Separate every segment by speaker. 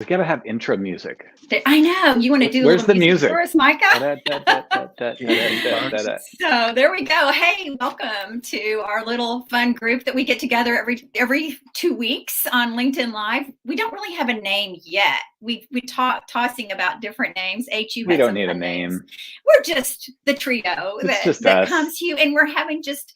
Speaker 1: We gotta have intro music.
Speaker 2: I know. You want to do a
Speaker 1: Where's
Speaker 2: little
Speaker 1: the
Speaker 2: music
Speaker 1: music?
Speaker 2: for us, Micah?
Speaker 3: Can you beatbox?
Speaker 2: So there we go. Hey, welcome to our little fun group that we get together every 2 weeks on LinkedIn Live. We don't really have a name yet. We tossing about different names. You
Speaker 1: We
Speaker 2: had
Speaker 1: don't
Speaker 2: some
Speaker 1: need a
Speaker 2: fun names.
Speaker 1: name.
Speaker 2: We're just the trio
Speaker 1: It's just
Speaker 2: that
Speaker 1: us.
Speaker 2: comes to you, and we're having just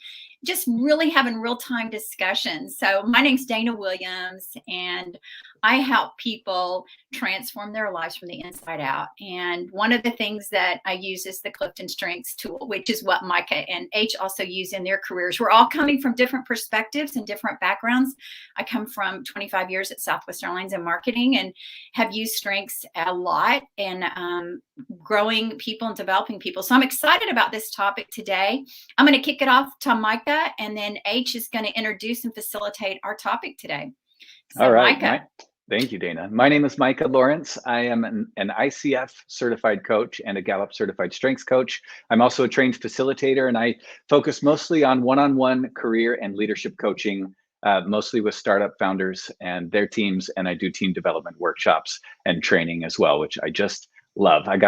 Speaker 2: really having real-time discussions. So my name's Dana Williams, and I help people transform their lives from the inside out. And one of the things that I use is the Clifton Strengths tool, which is what Micah and H also use in their careers. We're all coming from different perspectives and different backgrounds. I come from 25 years at Southwest Airlines in marketing and have used strengths a lot in growing people and developing people. So I'm excited about this topic today. I'm going to kick it off to Micah, and then H is going to introduce and facilitate our topic today. So,
Speaker 1: All right.
Speaker 2: Micah.
Speaker 1: Thank you, Dana. My name is Micah Lawrence. I am an ICF certified coach and a Gallup certified strengths coach. I'm also a trained facilitator, and I focus mostly on one-on-one career and leadership coaching, mostly with startup founders and their teams. And I do team development workshops and training as well, which I just love. I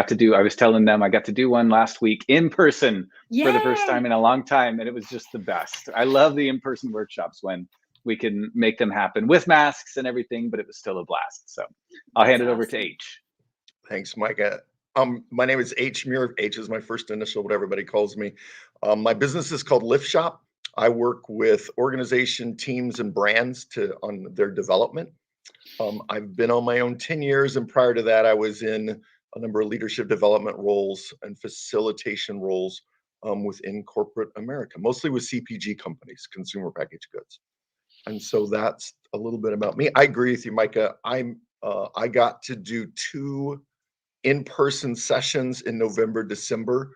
Speaker 1: was telling them I got to do one last week in person for the first time in a long time, and it was just the best. I love the in-person workshops when we can make them happen with masks and everything, but it was still a blast. So I'll hand it over to H.
Speaker 3: Thanks, Micah. My name is H. Muir. H is my first initial, what everybody calls me. My business is called Lift Shop. I work with organization teams and brands on their development. I've been on my own 10 years, and prior to that, I was in a number of leadership development roles and facilitation roles within corporate America, mostly with CPG companies, consumer packaged goods. And so that's a little bit about me. I agree with you, Micah. I got to do 2 in-person sessions in November, December,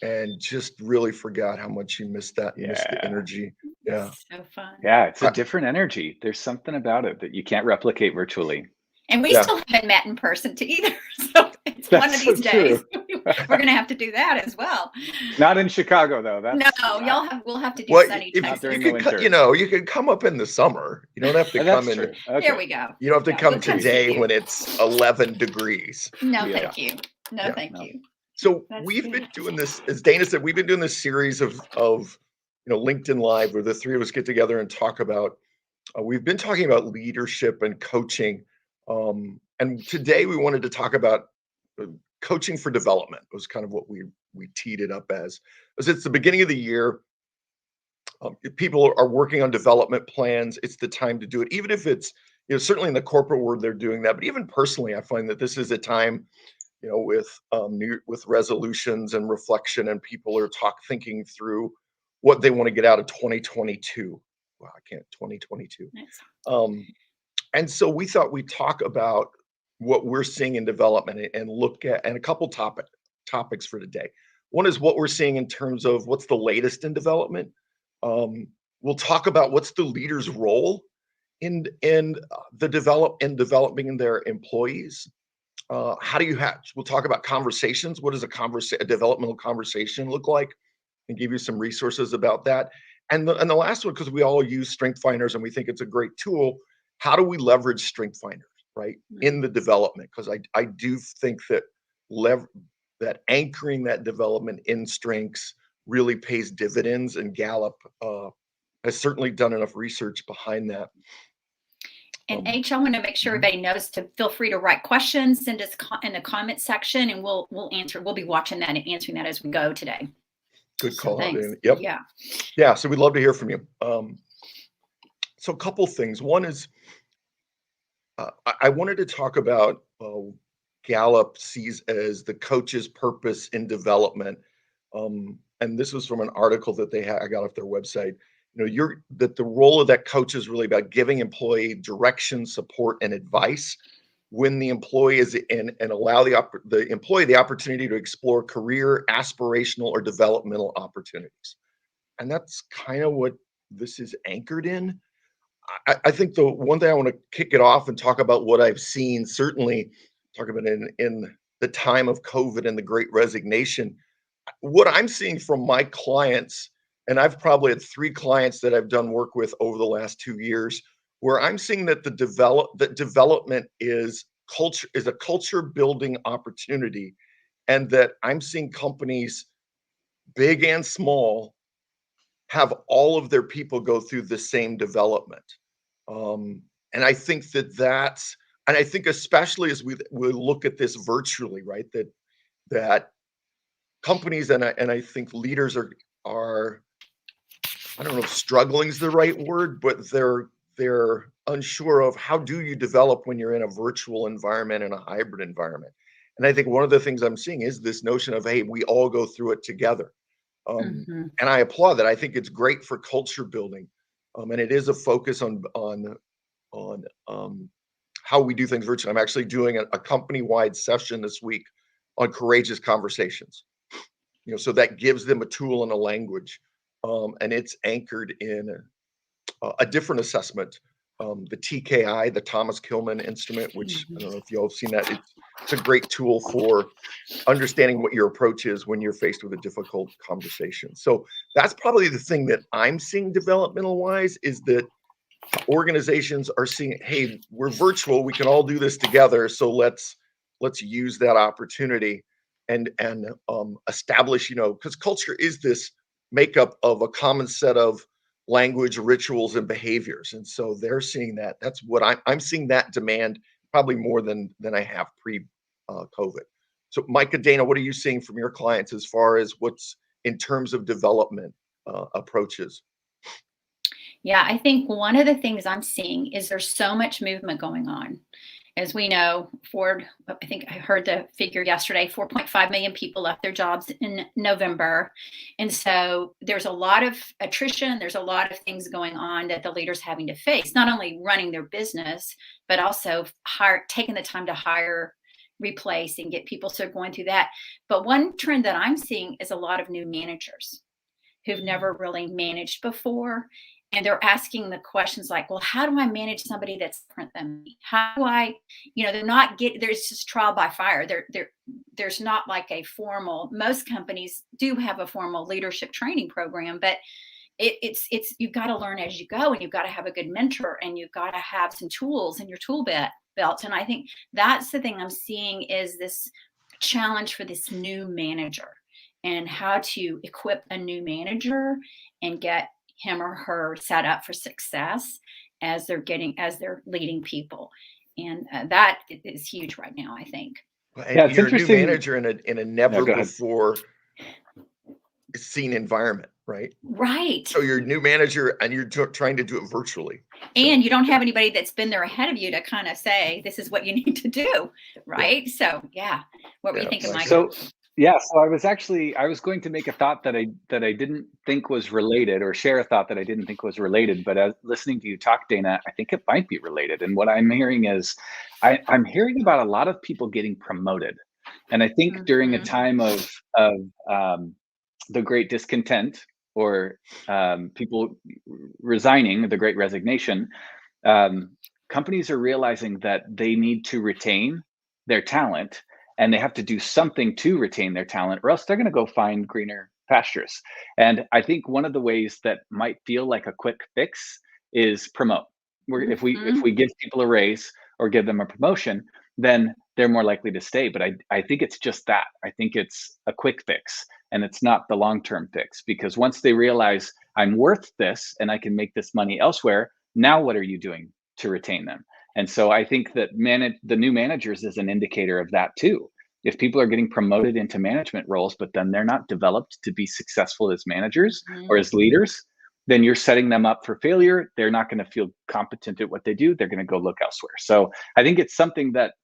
Speaker 3: and just really forgot how much you missed that. You missed the energy. Yeah.
Speaker 2: So fun.
Speaker 1: Yeah, it's a different energy. There's something about it that you can't replicate virtually.
Speaker 2: And we still haven't met in person either. So it's one of these days. We're going to have to do that as well.
Speaker 1: Not in Chicago, though.
Speaker 2: We'll have to do sunny Texas.
Speaker 1: During the winter.
Speaker 3: You can come up in the summer. You don't have to come in.
Speaker 1: Okay.
Speaker 2: There we go.
Speaker 3: You don't have to come today when it's 11 degrees.
Speaker 2: No, thank you. No, thank you.
Speaker 3: So we've been doing this, as Dana said, we've been doing this series of LinkedIn Live where the 3 of us get together and talk about, we've been talking about leadership and coaching. And today we wanted to talk about coaching for development. It was kind of what we teed it up as it's the beginning of the year. People are working on development plans. It's the time to do it, even if it's, certainly in the corporate world, they're doing that. But even personally, I find that this is a time, with resolutions and reflection, and people are thinking through what they want to get out of 2022. Wow, I can't 2022.
Speaker 2: Nice.
Speaker 3: And so we thought we'd talk about what we're seeing in development and look at a couple topics for today. One is what we're seeing in terms of what's the latest in development. We'll talk about what's the leader's role in developing their employees. We'll talk about conversations. What does a developmental conversation look like? And give you some resources about that. And the last one, because we all use Strength Finders and we think it's a great tool. How do we leverage Strength Finders, right, in the development? Because I do think that that anchoring that development in strengths really pays dividends, and Gallup has certainly done enough research behind that.
Speaker 2: And H, I want to make sure everybody knows to feel free to write questions, send us in the comment section, and we'll answer. We'll be watching that and answering that as we go today.
Speaker 3: Good call.
Speaker 2: Thanks.
Speaker 3: Yep.
Speaker 2: Yeah.
Speaker 3: So we'd love to hear from you. So a couple things. One is I wanted to talk about Gallup sees as the coach's purpose in development. And this was from an article that I got off their website. That the role of that coach is really about giving employee direction, support, and advice when the employee is in, and allow the employee the opportunity to explore career, aspirational, or developmental opportunities. And that's kind of what this is anchored in. I think the one thing I want to kick it off and talk about what I've seen, certainly talk about in the time of COVID and the Great Resignation, what I'm seeing from my clients, and I've probably had 3 clients that I've done work with over the last 2 years, where I'm seeing that development is culture is a culture building opportunity, and that I'm seeing companies, big and small, have all of their people go through the same development. And I think and I think especially as we look at this virtually, right? That companies and I think leaders are I don't know if struggling is the right word, but they're unsure of how do you develop when you're in a virtual environment and a hybrid environment. And I think one of the things I'm seeing is this notion of, hey, we all go through it together. And I applaud that. I think it's great for culture building, and it is a focus on how we do things virtually. I'm actually doing a company-wide session this week on courageous conversations. So that gives them a tool and a language, and it's anchored in a different assessment, the TKI, the Thomas Kilmann instrument, which I don't know if you all have seen that. It's a great tool for understanding what your approach is when you're faced with a difficult conversation. So that's probably the thing that I'm seeing developmental wise, is that organizations are seeing, hey, we're virtual, we can all do this together, so let's use that opportunity and establish, because culture is this makeup of a common set of language, rituals, and behaviors. And so they're seeing that. That's what I'm seeing, that demand probably more than I have pre-COVID. So Micah, Dana, what are you seeing from your clients as far as what's in terms of development approaches?
Speaker 2: Yeah, I think one of the things I'm seeing is there's so much movement going on. As we know, Ford, I think I heard the figure yesterday, 4.5 million people left their jobs in November. And so there's a lot of attrition. There's a lot of things going on that the leaders having to face, not only running their business, but also taking the time to hire, replace, and get people. So going through that. But one trend that I'm seeing is a lot of new managers who've never really managed before. And they're asking the questions like, well, how do I manage somebody that's different than me? How do I, there's just trial by fire. There's not like a formal, most companies do have a formal leadership training program, but it's you've got to learn as you go, and you've got to have a good mentor, and you've got to have some tools in your tool belt. And I think that's the thing I'm seeing is this challenge for this new manager, and how to equip a new manager and get him or her set up for success as they're leading people. And that is huge right now, I think.
Speaker 3: And yeah, you're a new manager in a never before seen environment, right?
Speaker 2: Right.
Speaker 3: So you're a new manager and you're trying to do it virtually.
Speaker 2: And you don't have anybody that's been there ahead of you to kind of say, this is what you need to do, right? Yeah. So yeah, what were you thinking, Michael?
Speaker 1: So I was going to make a thought that I didn't think was related, or share a thought that I didn't think was related, but as listening to you talk, Dana, I think it might be related. And what I'm hearing is I'm hearing about a lot of people getting promoted. And I think during a time of the Great Discontent, or people resigning, the Great Resignation, companies are realizing that they need to retain their talent, and they have to do something to retain their talent, or else they're going to go find greener pastures. And I think one of the ways that might feel like a quick fix is promote. If we give people a raise or give them a promotion, then they're more likely to stay. But I think it's just that. I think it's a quick fix, and it's not the long-term fix, because once they realize I'm worth this and I can make this money elsewhere, now what are you doing to retain them? And so I think that the new managers is an indicator of that too. If people are getting promoted into management roles, but then they're not developed to be successful as managers or as leaders, then you're setting them up for failure. They're not going to feel competent at what they do. They're going to go look elsewhere. So I think it's something that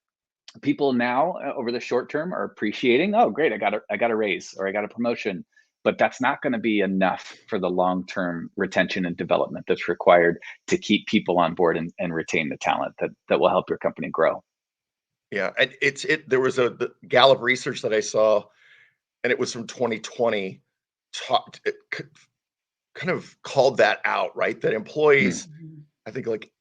Speaker 1: people now over the short term are appreciating. Oh, great, I got a raise, or I got a promotion. But that's not going to be enough for the long-term retention and development that's required to keep people on board and retain the talent that will help your company grow.
Speaker 3: Yeah, and there was the Gallup research that I saw, and it was from 2020. It kind of called that out, right? That employees, I think like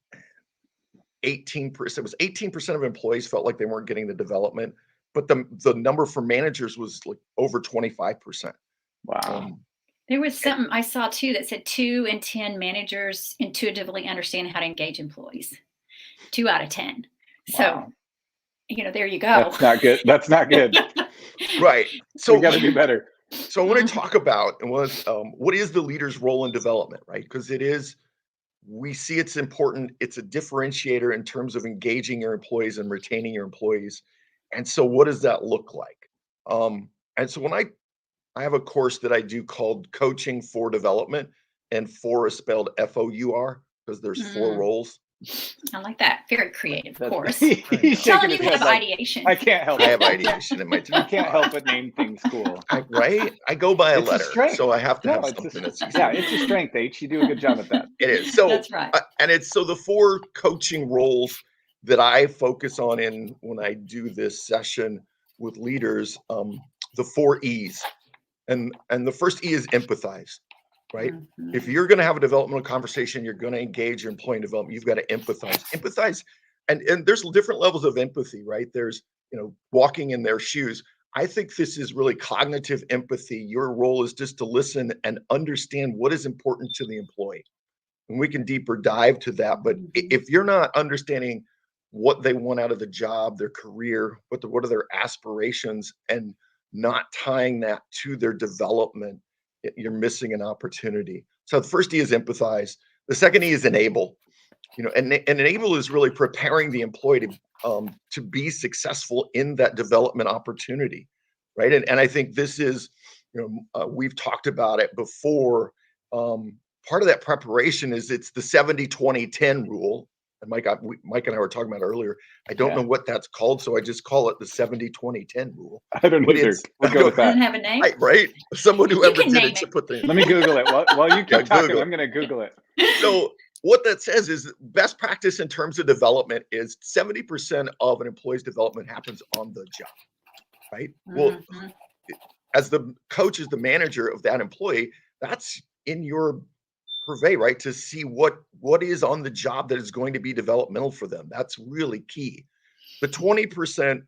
Speaker 3: 18%, it was 18% of employees felt like they weren't getting the development, but the number for managers was like over 25%.
Speaker 1: Wow.
Speaker 2: There was something I saw too that said 2 in 10 managers intuitively understand how to engage employees. 2 out of 10. So there you go.
Speaker 1: That's not good. That's not good.
Speaker 3: Right.
Speaker 1: So
Speaker 3: So
Speaker 1: we got to do better.
Speaker 3: So I want to talk about what is the leader's role in development, right? Because we see it's important. It's a differentiator in terms of engaging your employees and retaining your employees. And so what does that look like? And so when I have a course that I do called Coaching for Development, and for is spelled FOUR because there's 4 roles.
Speaker 2: I like that. Very creative, of course.
Speaker 1: He's
Speaker 2: Tell
Speaker 1: shaking
Speaker 2: him you
Speaker 1: his head
Speaker 2: have
Speaker 1: like,
Speaker 2: ideation.
Speaker 1: I can't help
Speaker 3: I
Speaker 1: it.
Speaker 3: have ideation in my
Speaker 1: You can't help but name things cool.
Speaker 3: Right? I go by a
Speaker 1: It's a
Speaker 3: letter,
Speaker 1: strength.
Speaker 3: so I have to have
Speaker 1: it's
Speaker 3: something that's easy.
Speaker 1: yeah, it's a strength, H. You do a good job at that.
Speaker 3: It is. So
Speaker 2: That's right.
Speaker 3: And it's so the 4 coaching roles that I focus on in when I do this session with leaders, the 4 E's. And the first E is empathize, right? If you're going to have a developmental conversation, you're going to engage your employee in development, you've got to empathize. Empathize, and there's different levels of empathy, right? There's, walking in their shoes. I think this is really cognitive empathy. Your role is just to listen and understand what is important to the employee. And we can deeper dive to that. But if you're not understanding what they want out of the job, their career, what are their aspirations, and not tying that to their development, you're missing an opportunity. So the first E is empathize. The second E is enable. And enable is really preparing the employee to be successful in that development opportunity, right? And I think this is, we've talked about it before. Part of that preparation is it's the 70-20-10 rule. And Mike and I were talking about earlier. I don't know what that's called, so I just call it the 70-20-10 rule.
Speaker 1: I don't either. We'll go with that.
Speaker 2: Doesn't have a name,
Speaker 3: right? Someone who ever did it should put the.
Speaker 1: Let me Google it while you keep talking. I'm going to Google it.
Speaker 3: So what that says is best practice in terms of development is 70% of an employee's development happens on the job, right? Well, as the coach, as the manager of that employee, that's in your purvey, right? To see what is on the job that is going to be developmental for them. That's really key. The 20%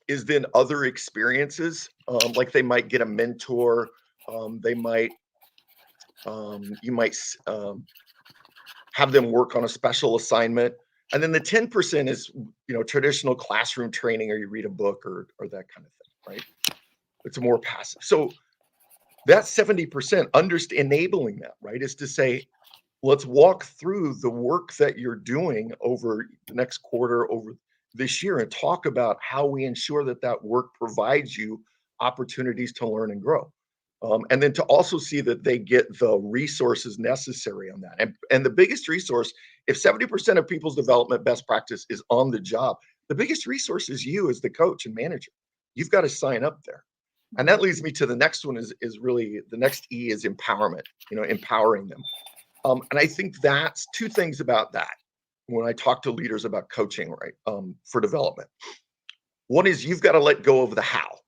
Speaker 3: is then other experiences, like they might get a mentor, they might you might have them work on a special assignment, and then the 10% is traditional classroom training, or you read a book or that kind of thing, right? It's more passive. So that 70% enabling that, right, is to say, let's walk through the work that you're doing over the next quarter, over this year, and talk about how we ensure that work provides you opportunities to learn and grow. And then to also see that they get the resources necessary on that. And the biggest resource, if 70% of people's development best practice is on the job, the biggest resource is you as the coach and manager. You've got to sign up there. And that leads me to the next one is really the next E is empowerment, empowering them. And I think that's 2 things about that when I talk to leaders about coaching, right, for development. One is you've got to let go of the how.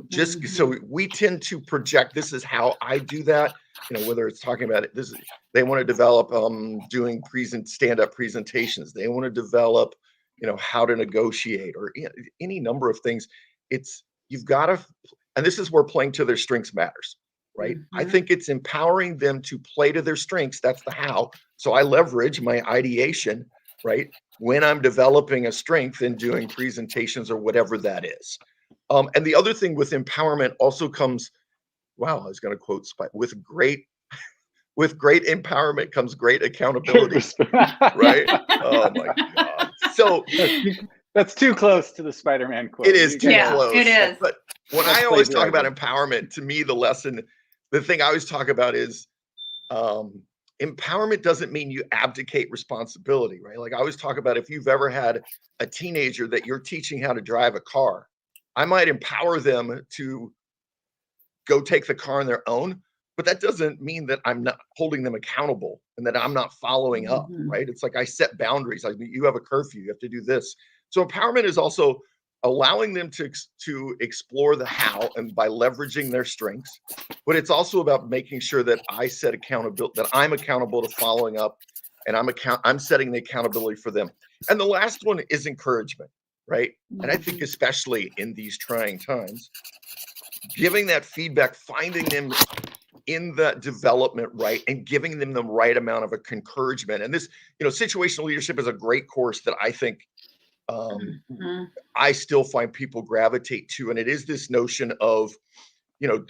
Speaker 3: Just so we tend to project, this is how I do that, whether it's talking about it, they want to develop doing stand-up presentations. They want to develop, how to negotiate, or any number of things. You've got to, and this is where playing to their strengths matters, right? I think it's empowering them to play to their strengths. That's the how. So I leverage my ideation, right, when I'm developing a strength and doing presentations or whatever that is. And the other thing with empowerment also comes, wow, I was going to quote Spike, with great empowerment comes great accountability, right? Oh my God. So
Speaker 1: that's too close to the Spider-Man quote.
Speaker 3: It is too close.
Speaker 2: It is.
Speaker 3: But when I always talk about empowerment, to me, the thing I always talk about is empowerment doesn't mean you abdicate responsibility, right? Like I always talk about, if you've ever had a teenager that you're teaching how to drive a car, I might empower them to go take the car on their own, but that doesn't mean that I'm not holding them accountable and that I'm not following up, right? It's like I set boundaries. Like, you have a curfew, you have to do this. So empowerment is also allowing them to explore the how, and by leveraging their strengths, but it's also about making sure that I set accountability, that I'm accountable to following up, and I'm setting the accountability for them. And the last one is encouragement, right? And I think especially in these trying times, giving that feedback, finding them in that development, right, and giving them the right amount of encouragement. And this, situational leadership is a great course that I think
Speaker 2: Mhm.
Speaker 3: I still find people gravitate to, and it is this notion of, you know,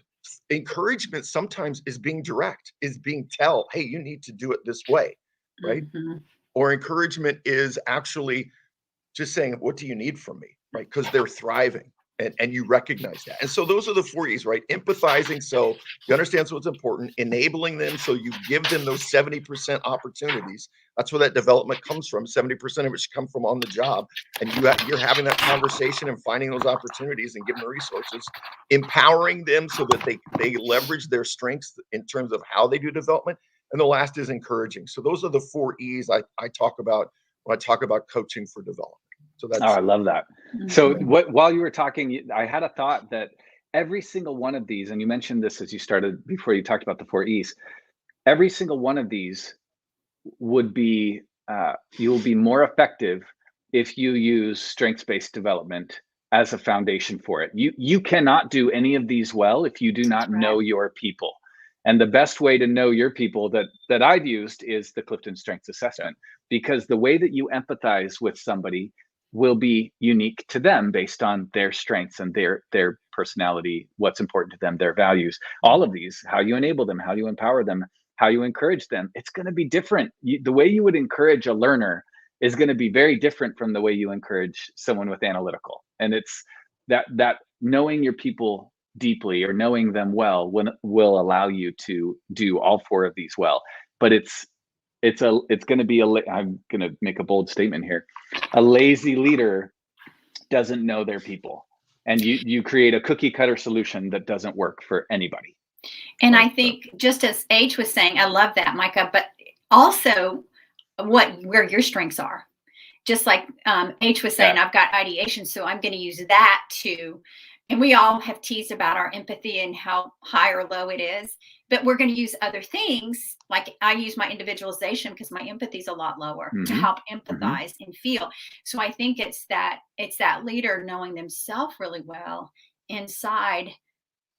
Speaker 3: encouragement sometimes is being direct, is being hey, you need to do it this way, right?
Speaker 2: Mhm.
Speaker 3: Or encouragement is actually just saying, what do you need from me, right? Because they're thriving, and you recognize that. And so those are the 4 E's, right? Empathizing, so you understand what's important, enabling them, so you give them those 70% opportunities. That's where that development comes from. 70% of it should come from on the job. And you're having that conversation and finding those opportunities and giving the resources, empowering them so that they leverage their strengths in terms of how they do development. And the last is encouraging. So those are the 4 E's I talk about when I talk about coaching for development. So
Speaker 1: Oh, I love that. So
Speaker 2: Mhm.
Speaker 1: while you were talking, I had a thought that every single one of these, and you mentioned this as you started before you talked about the 4 E's, every single one of these would be, you will be more effective if you use strengths-based development as a foundation for it. You cannot do any of these well if you do not
Speaker 2: Right.
Speaker 1: know your people. And the best way to know your people that I've used is the Clifton Strengths assessment, because the way that you empathize with somebody will be unique to them based on their strengths and their personality, what's important to them, their values, all of these, how you enable them, how you empower them, how you encourage them. It's going to be different. The way you would encourage a learner is going to be very different from the way you encourage someone with analytical. And it's that knowing your people deeply or knowing them well will allow you to do all 4 of these well. But it's going to be I'm going to make a bold statement here. A lazy leader doesn't know their people, and you create a cookie cutter solution that doesn't work for anybody.
Speaker 2: And I think, just as H was saying, I love that, Micah, but also where your strengths are. Just like H was saying, I've got ideation, so I'm going to use that too. And we all have teased about our empathy and how high or low it is, but we're going to use other things. Like I use my individualization because my empathy is a lot lower to help empathize and feel. So I think it's that leader knowing themselves really well inside,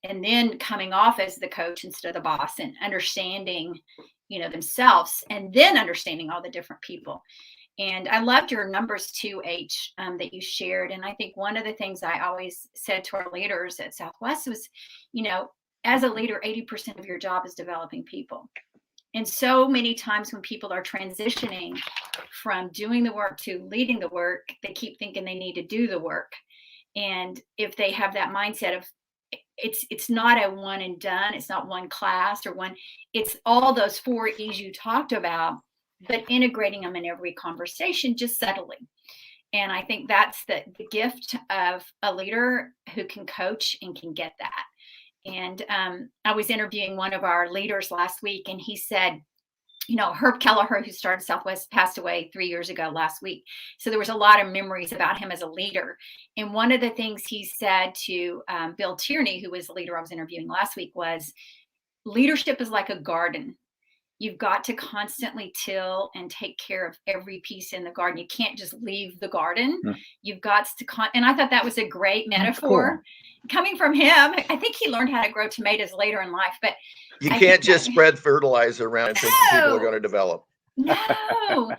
Speaker 2: and then coming off as the coach instead of the boss, and understanding, themselves, and then understanding all the different people. And I loved your numbers too, H, that you shared. And I think one of the things I always said to our leaders at Southwest was, as a leader, 80% of your job is developing people. And so many times when people are transitioning from doing the work to leading the work, they keep thinking they need to do the work. And if they have that mindset of, it's not a one and done, it's not one class or one, it's all those 4 E's you talked about, but integrating them in every conversation just subtly. And I think that's the gift of a leader who can coach and can get that. And I was interviewing one of our leaders last week, and he said, Herb Kelleher, who started Southwest, passed away 3 years ago last week. So there was a lot of memories about him as a leader. And one of the things he said to Bill Tierney, who was the leader I was interviewing last week, was leadership is like a garden. You've got to constantly till and take care of every piece in the garden. You can't just leave the garden. You've got to and I thought that was a great metaphor coming from him. I think he learned how to grow tomatoes later in life, but
Speaker 3: you can't just spread fertilizer around and think people are going to develop.
Speaker 2: No,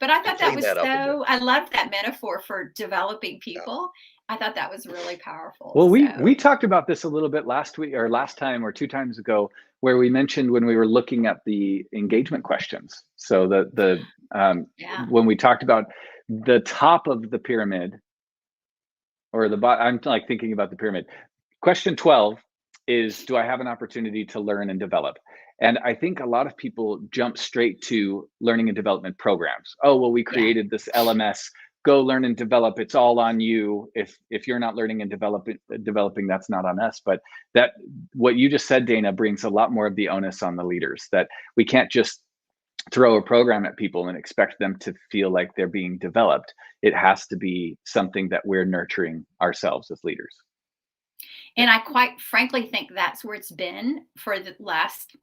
Speaker 2: but I thought that was I love that metaphor for developing people. I thought that was really powerful.
Speaker 1: Well, we talked about this a little bit last week or last time or 2 times ago, where we mentioned when we were looking at the engagement questions. So when we talked about the top of the pyramid or the bottom, I'm like thinking about the pyramid. Question 12 is, do I have an opportunity to learn and develop? And I think a lot of people jump straight to learning and development programs. Oh, well, we created this LMS. Go learn and develop. It's all on you. If you're not learning and developing, that's not on us. But that what you just said, Dana, brings a lot more of the onus on the leaders, that we can't just throw a program at people and expect them to feel like they're being developed. It has to be something that we're nurturing ourselves as leaders.
Speaker 2: And I quite frankly think that's where it's been for the last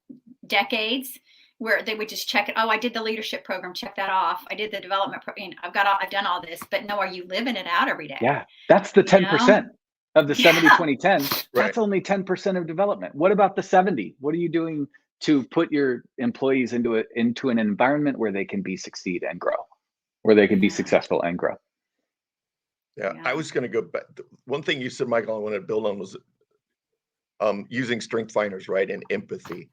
Speaker 2: decades, where they would just check it. Oh, I did the leadership program. Check that off. I did the development program. I've done all this, but no, are you living it out every day?
Speaker 1: Yeah. That's the 10% of the 70, 20, 10. That's only 10% of development. What about the 70? What are you doing to put your employees into an environment where they can succeed and grow, where they can be successful and grow?
Speaker 3: Yeah, I was going to go back. One thing you said, Michael, I wanted to build on was using strength finders, right? And empathy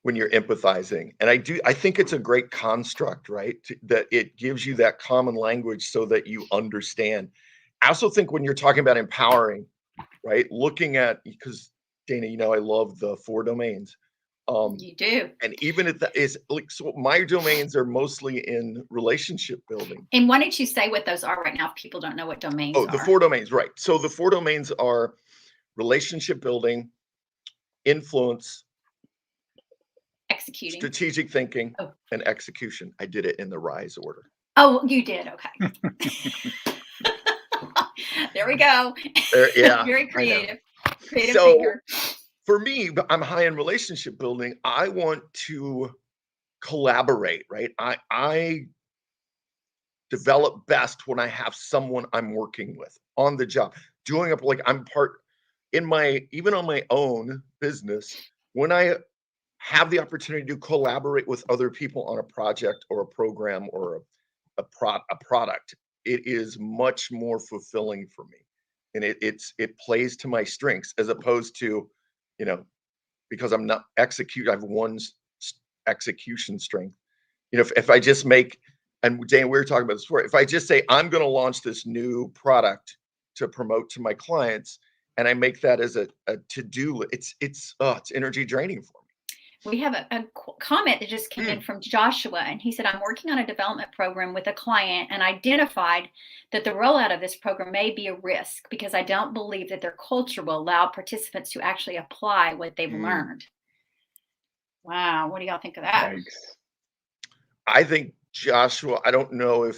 Speaker 3: when you're empathizing. And I think it's a great construct, right? That it gives you that common language so that you understand. I also think when you're talking about empowering, right? Looking at, because Dana, you know, I love the 4 domains.
Speaker 2: You do.
Speaker 3: And even if that is like, so my domains are mostly in relationship building.
Speaker 2: And why don't you say what those are right now if people don't know what domains are?
Speaker 3: Oh, the 4 domains, right. So the 4 domains are relationship building, influence,
Speaker 2: executing,
Speaker 3: strategic thinking, and execution. I did it in the rise order.
Speaker 2: Oh, you did. Okay. There we go.
Speaker 3: Yeah.
Speaker 2: Very creative. Creative
Speaker 3: so
Speaker 2: thinker.
Speaker 3: For me, I'm high in relationship building. I want to collaborate, right? I develop best when I have someone I'm working with on the job, doing up like I'm part in my, even on my own business, when I have the opportunity to collaborate with other people on a project or a program or a product, it is much more fulfilling for me. And it plays to my strengths as opposed to, you know, because I'm not I have one execution strength. You know, if I just make, and Dan, we were talking about this before, if I just say, I'm going to launch this new product to promote to my clients, and I make that as a to-do, it's energy draining for me.
Speaker 2: We have a comment that just came in from Joshua, and he said, I'm working on a development program with a client and identified that the rollout of this program may be a risk because I don't believe that their culture will allow participants to actually apply what they've learned. Wow. What do y'all think of that?
Speaker 1: Thanks.
Speaker 3: I think, Joshua, I don't know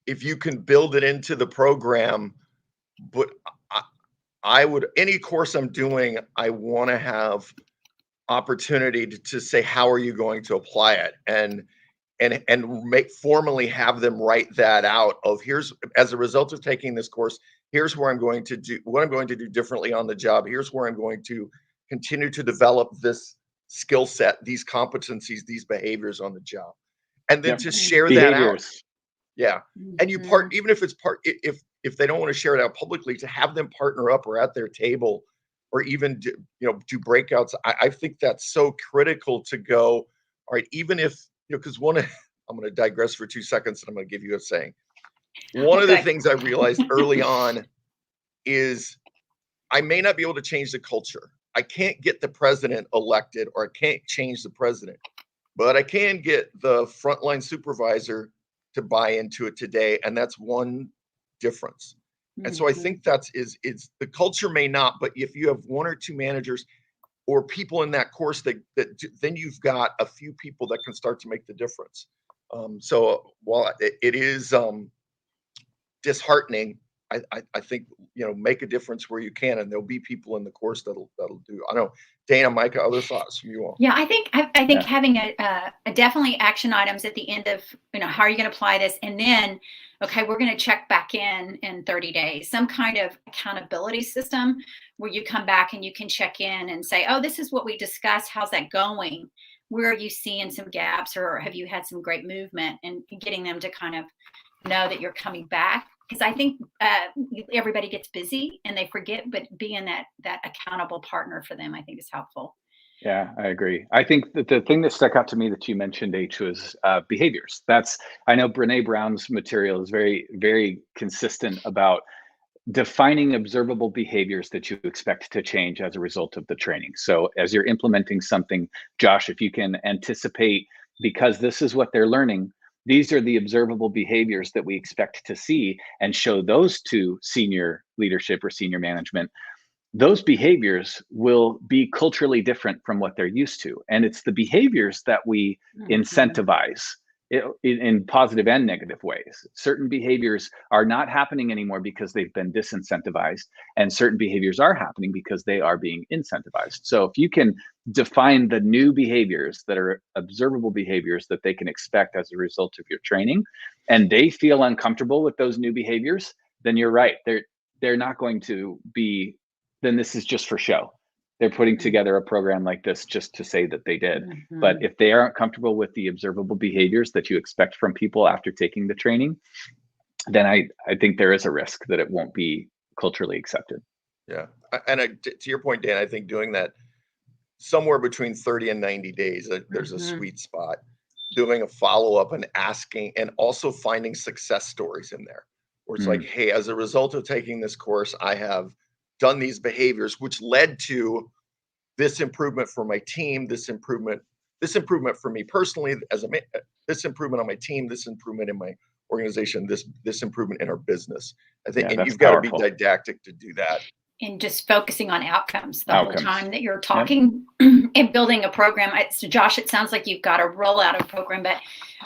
Speaker 3: if you can build it into the program, but I would, any course I'm doing, I want to have opportunity to say, how are you going to apply it? And formally have them write that out of, here's, as a result of taking this course, here's where I'm going to do, what I'm going to do differently on the job. Here's where I'm going to continue to develop this skill set, these competencies, these behaviors on the job. And then to share that out. Yeah. And you even if it's if they don't want to share it out publicly, to have them partner up or at their table, or even do breakouts. I think that's so critical to go, all right, even if, because I'm going to digress for 2 seconds and I'm going to give you a saying. One of the things I realized early on is I may not be able to change the culture. I can't get the president elected, or I can't change the president, but I can get the frontline supervisor to buy into it today. And that's one difference. And so I think it's the culture may not, but if you have 1 or 2 managers or people in that course, that then you've got a few people that can start to make the difference. So while it is disheartening, I think, make a difference where you can, and there'll be people in the course that'll do. I know, Dana, Micah, other thoughts from you all?
Speaker 2: Yeah, I think having a definitely action items at the end of, how are you going to apply this? And then, okay, we're going to check back in 30 days, some kind of accountability system where you come back and you can check in and say, oh, this is what we discussed. How's that going? Where are you seeing some gaps, or have you had some great movement, and getting them to kind of know that you're coming back? Because I think everybody gets busy and they forget, but being that accountable partner for them, I think, is helpful.
Speaker 1: Yeah, I agree. I think that the thing that stuck out to me that you mentioned, H, was behaviors. I know Brene Brown's material is very, very consistent about defining observable behaviors that you expect to change as a result of the training. So as you're implementing something, Josh, if you can anticipate, because this is what they're learning, these are the observable behaviors that we expect to see, and show those to senior leadership or senior management, those behaviors will be culturally different from what they're used to. And it's the behaviors that we incentivize in positive and negative ways. Certain behaviors are not happening anymore because they've been disincentivized, and certain behaviors are happening because they are being incentivized. So if you can define the new behaviors that are observable behaviors that they can expect as a result of your training, and they feel uncomfortable with those new behaviors, then you're right. They're not going to be, then this is just for show. They're putting together a program like this just to say that they did. But if they aren't comfortable with the observable behaviors that you expect from people after taking the training, then I think there is a risk that it won't be culturally accepted.
Speaker 3: Yeah. To your point, Dan, I think doing that somewhere between 30 and 90 days, there's a sweet spot. Doing a follow-up and asking, and also finding success stories in there where it's like, hey, as a result of taking this course, I have done these behaviors, which led to this improvement for my team, this improvement for me personally, this improvement on my team, this improvement in my organization, this improvement in our business. I think, and you've got to be didactic to do that.
Speaker 2: And just focusing on outcomes the whole time that you're talking and building a program. So Josh, it sounds like you've got to roll out a program, but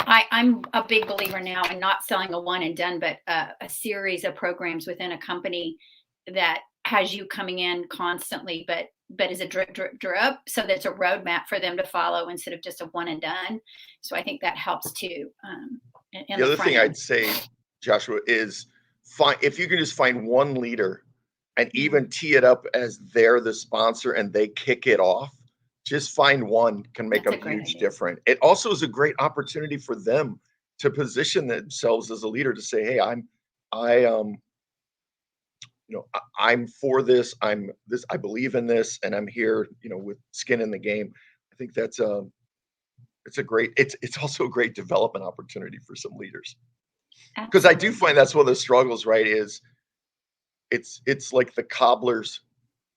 Speaker 2: I'm a big believer now in not selling a one and done, but a series of programs within a company that has you coming in constantly, but is a drip. So that's a roadmap for them to follow instead of just a one and done. So I think that helps too.
Speaker 3: The other thing I'd say, Joshua, is if you can just find one leader and even tee it up as they're the sponsor and they kick it off, just find one can make a huge difference. It also is a great opportunity for them to position themselves as a leader to say, hey, I'm for this. I believe in this, and I'm here, with skin in the game. I think that's it's also a great development opportunity for some leaders. Because I do find that's one of the struggles, right? Is it's like the cobbler's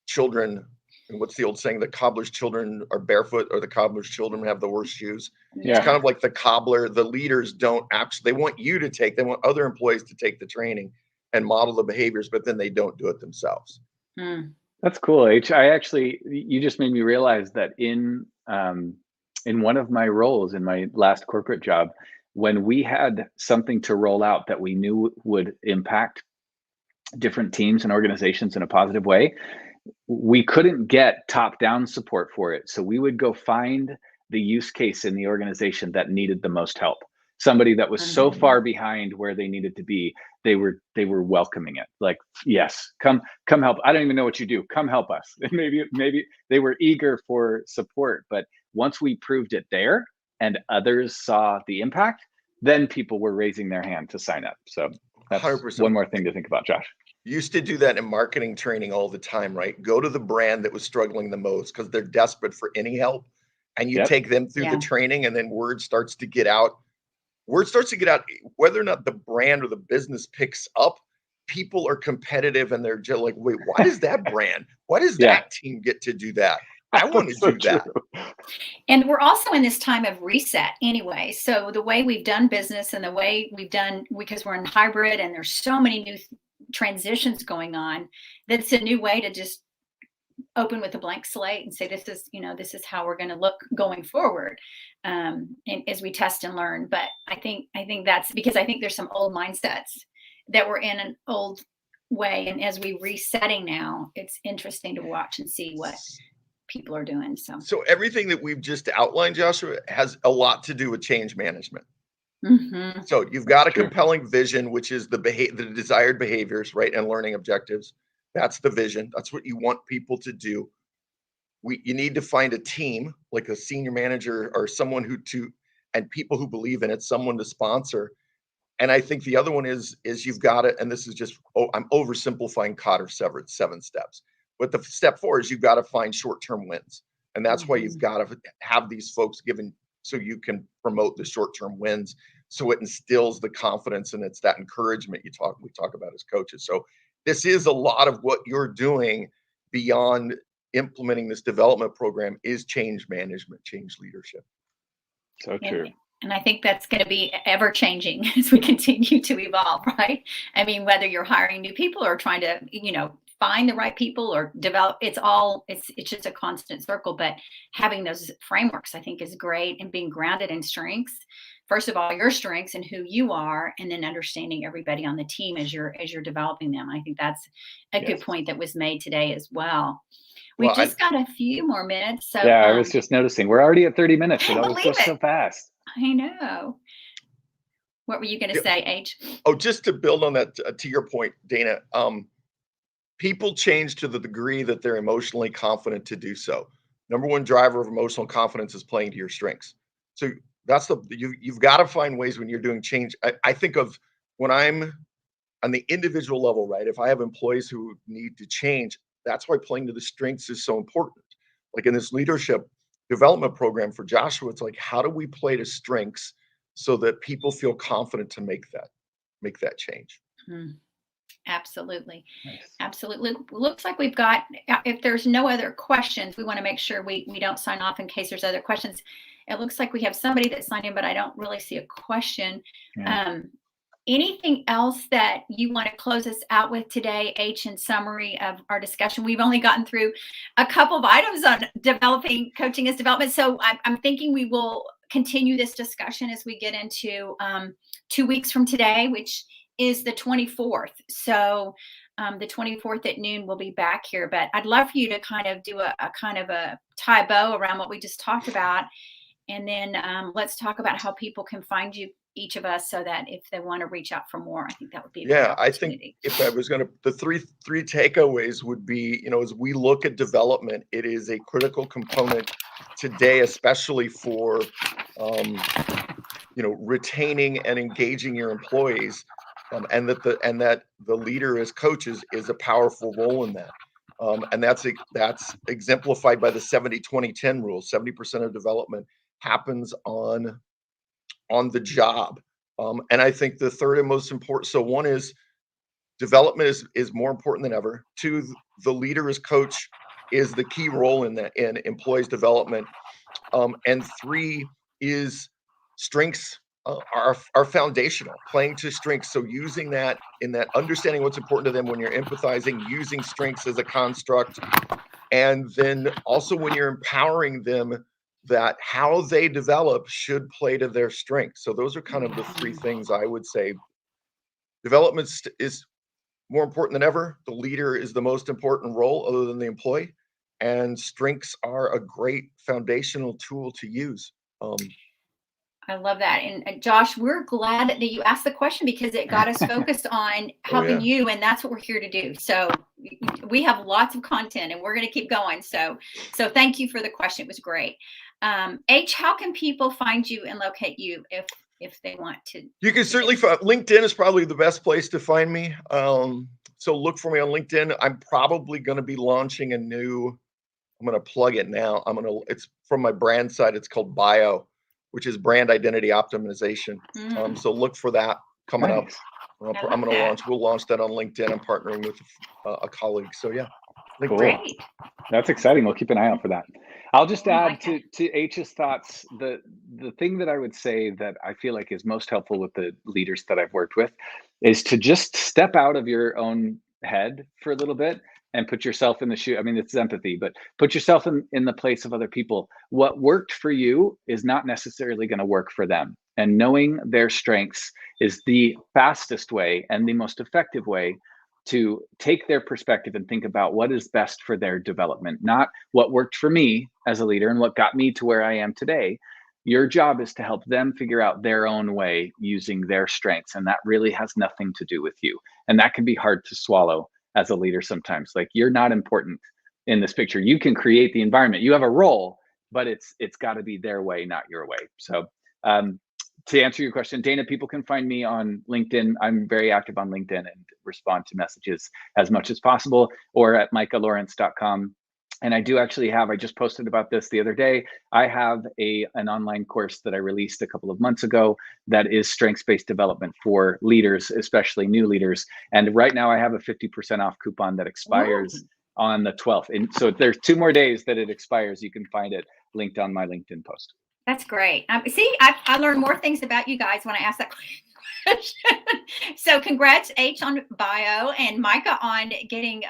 Speaker 3: children. And what's the old saying? The cobbler's children are barefoot, or the cobbler's children have the worst shoes.
Speaker 2: Yeah.
Speaker 3: It's kind of like the cobbler. The leaders don't actually, they want other employees to take the training and model the behaviors, but then they don't do it themselves.
Speaker 1: That's cool, H. You just made me realize that in one of my roles in my last corporate job, when we had something to roll out that we knew would impact different teams and organizations in a positive way, we couldn't get top-down support for it. So we would go find the use case in the organization that needed the most help. Somebody that was so far behind where they needed to be, they were welcoming it. Like, yes, come help. I don't even know what you do. Come help us. Maybe they were eager for support, but once we proved it there and others saw the impact, then people were raising their hand to sign up. So that's 100%. One more thing to think about, Josh.
Speaker 3: Used to do that in marketing training all the time, right? Go to the brand that was struggling the most because they're desperate for any help. And you take them through the training, and then word starts to get out. Whether or not the brand or the business picks up, people are competitive and they're just like, wait, why does that brand, why does that team get to do that? I want to do that.
Speaker 2: And we're also in this time of reset anyway. So the way we've done business and the way we've done, because we're in hybrid and there's so many new transitions going on, that's a new way to just open with a blank slate and say, this is how we're going to look going forward, and as we test and learn. But I think that's because I think there's some old mindsets that were in an old way, and as we resetting now, it's interesting to watch and see what people are doing. So
Speaker 3: everything that we've just outlined, Joshua, has a lot to do with change management. So you've got a compelling vision, which is the desired behaviors, right? And learning objectives. That's the vision. That's what you want people to do. You need to find a team, like a senior manager or someone and people who believe in it, someone to sponsor. And I think the other one is you've got to, and this is just, I'm oversimplifying Cotter 7 steps. But the step 4 is you've got to find short-term wins. And that's why you've got to have these folks given so you can promote the short-term wins. So it instills the confidence, and it's that encouragement we talk about as coaches. So this is a lot of what you're doing beyond implementing this development program is change management, change leadership.
Speaker 1: So true.
Speaker 2: And I think that's going to be ever changing as we continue to evolve, right? I mean, whether you're hiring new people or trying to, find the right people or develop, it's just a constant circle. But having those frameworks, I think, is great, and being grounded in strengths. First of all, your strengths and who you are, and then understanding everybody on the team as you're developing them. I think that's a good point that was made today as well. We just got a few more minutes. So
Speaker 1: I was just noticing we're already at 30 minutes. It always goes so fast.
Speaker 2: I know. What were you going to say, H?
Speaker 3: Oh, just to build on that, to your point, Dana, people change to the degree that they're emotionally confident to do so. Number one driver of emotional confidence is playing to your strengths. So that's you've got to find ways when you're doing change. I think of when I'm on the individual level, right? If I have employees who need to change, that's why playing to the strengths is so important. Like in this leadership development program for Joshua, it's like, how do we play to strengths so that people feel confident to make that change?
Speaker 2: Hmm. Absolutely.
Speaker 1: Nice.
Speaker 2: Absolutely. Looks like we've got, if there's no other questions, we want to make sure we don't sign off in case there's other questions. It looks like we have somebody that signed in, but I don't really see a question.
Speaker 1: Yeah.
Speaker 2: Anything else that you want to close us out with today, H, in summary of our discussion? We've only gotten through a couple of items on developing coaching as development. So I'm thinking we will continue this discussion as we get into 2 weeks from today, which is the 24th. So the 24th at noon, we'll be back here. But I'd love for you to kind of do a kind of a tie bow around what we just talked about. And then let's talk about how people can find you, each of us, so that if they want to reach out for more, I think that would be a great opportunity.
Speaker 3: I think if I was going to, the three takeaways would be, as we look at development, it is a critical component today, especially for, retaining and engaging your employees, and that the leader as coaches is a powerful role in that. And that's exemplified by the 70-20-10 rule. 70% of development happens on the job. And I think the third and most important, so one is development is more important than ever. Two, the leader as coach is the key role in employees development. And three is strengths are foundational, playing to strengths. So using that understanding what's important to them when you're empathizing, using strengths as a construct, and then also when you're empowering them, that how they develop should play to their strengths. So those are kind of the three things I would say. Development is more important than ever. The leader is the most important role other than the employee, and strengths are a great foundational tool to use.
Speaker 2: I love that. And Josh, we're glad that you asked the question because it got us focused on helping you. And that's what we're here to do. So we have lots of content and we're going to keep going. So thank you for the question. It was great. H, how can people find you and locate you if they want to?
Speaker 3: You can certainly find LinkedIn is probably the best place to find me. So look for me on LinkedIn. I'm probably going to be launching I'm going to plug it now. It's from my brand site. It's called Bio, which is brand identity optimization. So look for that coming up. We'll launch that on LinkedIn. I'm partnering with a colleague. So yeah.
Speaker 1: Cool. Great. That's exciting. We'll keep an eye out for that. I'll just add to H's thoughts. The thing that I would say that I feel like is most helpful with the leaders that I've worked with is to just step out of your own head for a little bit and put yourself in the shoe. I mean, it's empathy, but put yourself in the place of other people. What worked for you is not necessarily going to work for them. And knowing their strengths is the fastest way and the most effective way to take their perspective and think about what is best for their development, not what worked for me as a leader and what got me to where I am today. Your job is to help them figure out their own way using their strengths. And that really has nothing to do with you. And that can be hard to swallow as a leader sometimes. Like, you're not important in this picture. You can create the environment. You have a role, but it's got to be their way, not your way. So to answer your question, Dana, people can find me on LinkedIn. I'm very active on LinkedIn and respond to messages as much as possible, or at micalawrence.com. And I do actually have, I just posted about this the other day. I have an online course that I released a couple of months ago that is strengths-based development for leaders, especially new leaders. And right now I have a 50% off coupon that expires on the 12th. And so there's 2 more days that it expires. You can find it linked on my LinkedIn post.
Speaker 2: That's great. See, I learned more things about you guys when I asked that question. So congrats, H, on Bio, and Micah on getting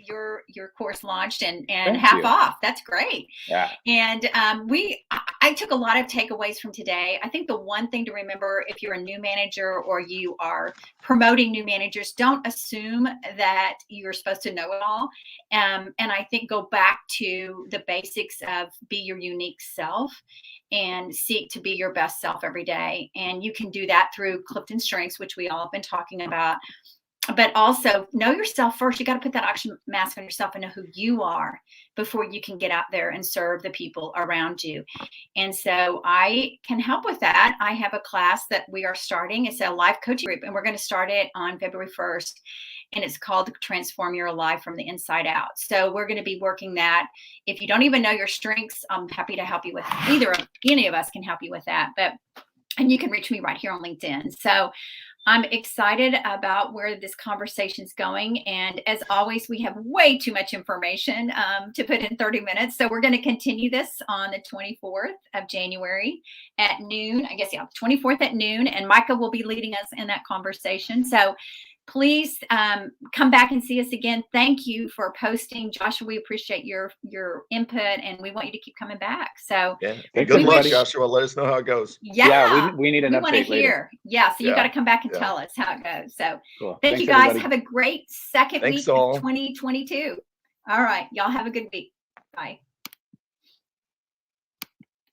Speaker 2: your course launched and half off. That's great.
Speaker 1: Yeah.
Speaker 2: And I took a lot of takeaways from today. I think the one thing to remember, if you're a new manager or you are promoting new managers, don't assume that you're supposed to know it all. And I think go back to the basics of be your unique self and seek to be your best self every day. And you can do that through Clifton Strengths, which we all have been talking about. but also know yourself first. You got to put that oxygen mask on yourself and know who you are before you can get out there and serve the people around you. And so I can help with that. I have a class that we are starting. It's a live coaching group, and we're going to start it on February 1st. And it's called Transform Your Life from the Inside Out. So we're going to be working that. If you don't even know your strengths, I'm happy to help you with any of us can help you with that. And you can reach me right here on LinkedIn. So I'm excited about where this conversation's going. And as always, we have way too much information to put in 30 minutes. So we're going to continue this on the 24th of January at noon. 24th at noon. And Micah will be leading us in that conversation. So please come back and see us again. Thank you for posting, Joshua. We appreciate your input, and we want you to keep coming back. So
Speaker 3: yeah, good luck, Joshua. Let us know how it goes.
Speaker 1: Yeah, we need an update
Speaker 2: want to hear.
Speaker 1: later.
Speaker 2: Yeah, so you got to come back and tell us how it goes. So
Speaker 1: cool.
Speaker 2: Thanks, you guys. Everybody. Have a great second week of 2022. All right, y'all have a good week. Bye.